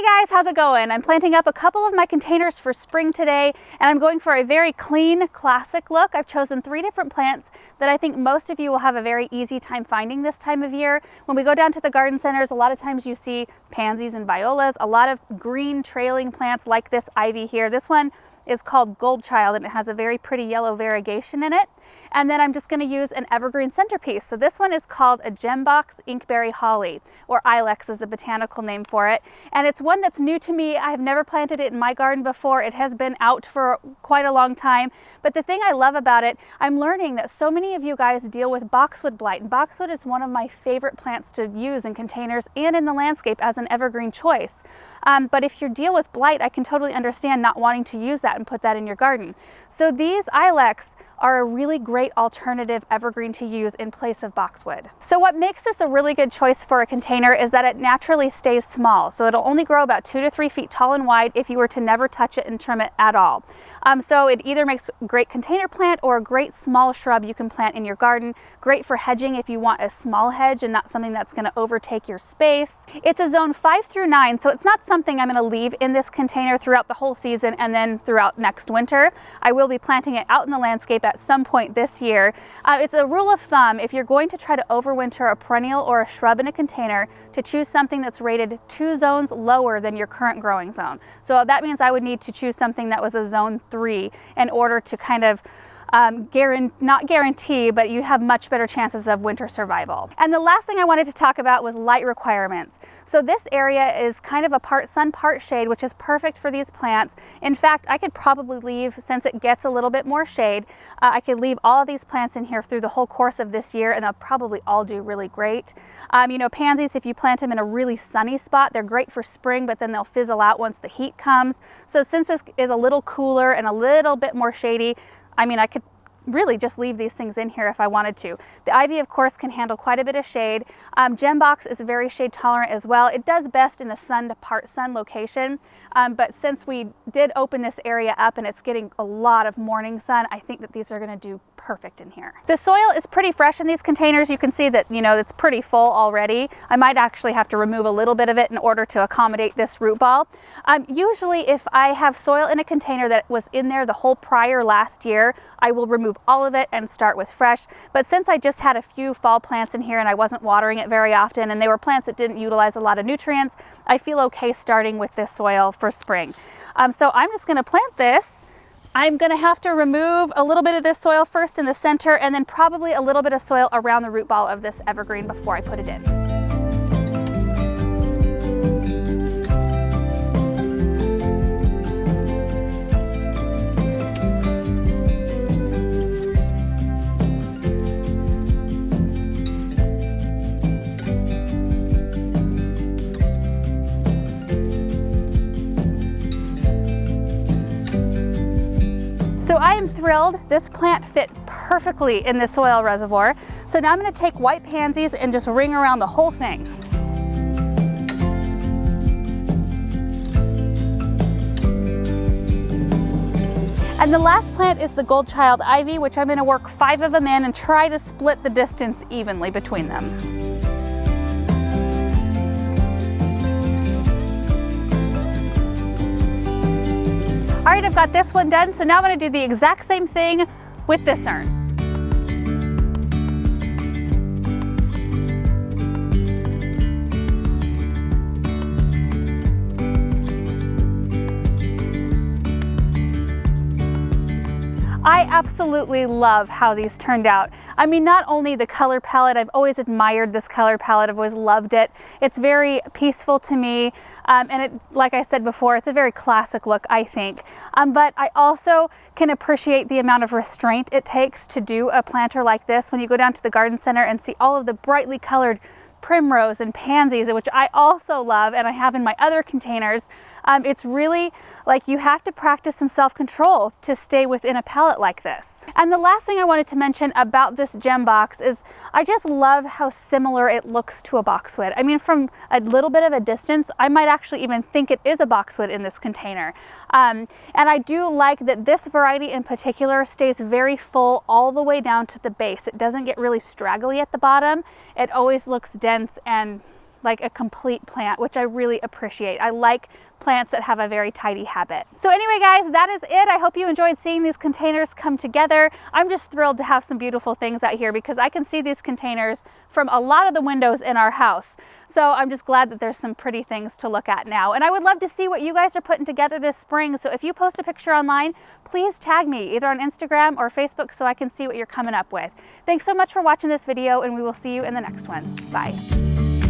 Hey guys, how's it going? I'm planting up a couple of my containers for spring today, and I'm going for a very clean, classic look. I've chosen 3 different plants that I think most of you will have a very easy time finding this time of year. When we go down to the garden centers, a lot of times you see pansies and violas, a lot of green trailing plants like this ivy here. This one is called Gold Child, and it has a very pretty yellow variegation in it. And then I'm just going to use an evergreen centerpiece. So this one is called a Gembox Inkberry Holly, or Ilex is the botanical name for it. And it's one that's new to me. I've never planted it in my garden before. It has been out for quite a long time. But the thing I love about it, I'm learning that so many of you guys deal with boxwood blight. And boxwood is one of my favorite plants to use in containers and in the landscape as an evergreen choice. But if you deal with blight, I can totally understand not wanting to use that and put that in your garden. So these Ilex are a really great alternative evergreen to use in place of boxwood. So what makes this a really good choice for a container is that it naturally stays small. So it'll only grow about 2 to 3 feet tall and wide if you were to never touch it and trim it at all. So it either makes a great container plant or a great small shrub you can plant in your garden. Great for hedging if you want a small hedge and not something that's going to overtake your space. It's a zone 5 through 9, so it's not something I'm going to leave in this container throughout the whole season and then throughout next winter. I will be planting it out in the landscape at some point this year. It's a rule of thumb, if you're going to try to overwinter a perennial or a shrub in a container, to choose something that's rated 2 zones lower than your current growing zone. So that means I would need to choose something that was a zone 3 in order to kind of not guarantee, but you have much better chances of winter survival. And the last thing I wanted to talk about was light requirements. So this area is kind of a part sun, part shade, which is perfect for these plants. In fact, I could probably leave, since it gets a little bit more shade, I could leave all of these plants in here through the whole course of this year, and they'll probably all do really great. You know, pansies, if you plant them in a really sunny spot, they're great for spring, but then they'll fizzle out once the heat comes. So since this is a little cooler and a little bit more shady, I mean, I could really just leave these things in here if I wanted to. The ivy, of course, can handle quite a bit of shade. Gembox is very shade tolerant as well. It does best in a sun to part sun location, but since we did open this area up and it's getting a lot of morning sun, I think that these are going to do perfect in here. The soil is pretty fresh in these containers. You can see that, you know, it's pretty full already. I might actually have to remove a little bit of it in order to accommodate this root ball. Usually if I have soil in a container that was in there the whole prior last year, I will remove all of it and start with fresh. But since I just had a few fall plants in here and I wasn't watering it very often, and they were plants that didn't utilize a lot of nutrients, I feel okay starting with this soil for spring. So I'm just going to plant this. I'm going to have to remove a little bit of this soil first in the center, and then probably a little bit of soil around the root ball of this evergreen before I put it in. So I am thrilled. This plant fit perfectly in this soil reservoir. So now I'm going to take white pansies and just ring around the whole thing. And the last plant is the Gold Child ivy, which I'm going to work 5 of them in and try to split the distance evenly between them. All right, I've got this one done, so now I'm going to do the exact same thing with this urn. I absolutely love how these turned out. I mean, not only the color palette, I've always admired this color palette, I've always loved it. It's very peaceful to me, and it, like I said before, it's a very classic look, I think. But I also can appreciate the amount of restraint it takes to do a planter like this. When you go down to the garden center and see all of the brightly colored primrose and pansies, which I also love and I have in my other containers, it's really like you have to practice some self-control to stay within a palette like this. And the last thing I wanted to mention about this Gembox is I just love how similar it looks to a boxwood. I mean, from a little bit of a distance, I might actually even think it is a boxwood in this container. And I do like that this variety in particular stays very full all the way down to the base. It doesn't get really straggly at the bottom. It always looks dense and like a complete plant, which I really appreciate. I like plants that have a very tidy habit. So anyway, guys, that is it. I hope you enjoyed seeing these containers come together. I'm just thrilled to have some beautiful things out here because I can see these containers from a lot of the windows in our house. So I'm just glad that there's some pretty things to look at now. And I would love to see what you guys are putting together this spring. So if you post a picture online, please tag me either on Instagram or Facebook so I can see what you're coming up with. Thanks so much for watching this video, and we will see you in the next one. Bye.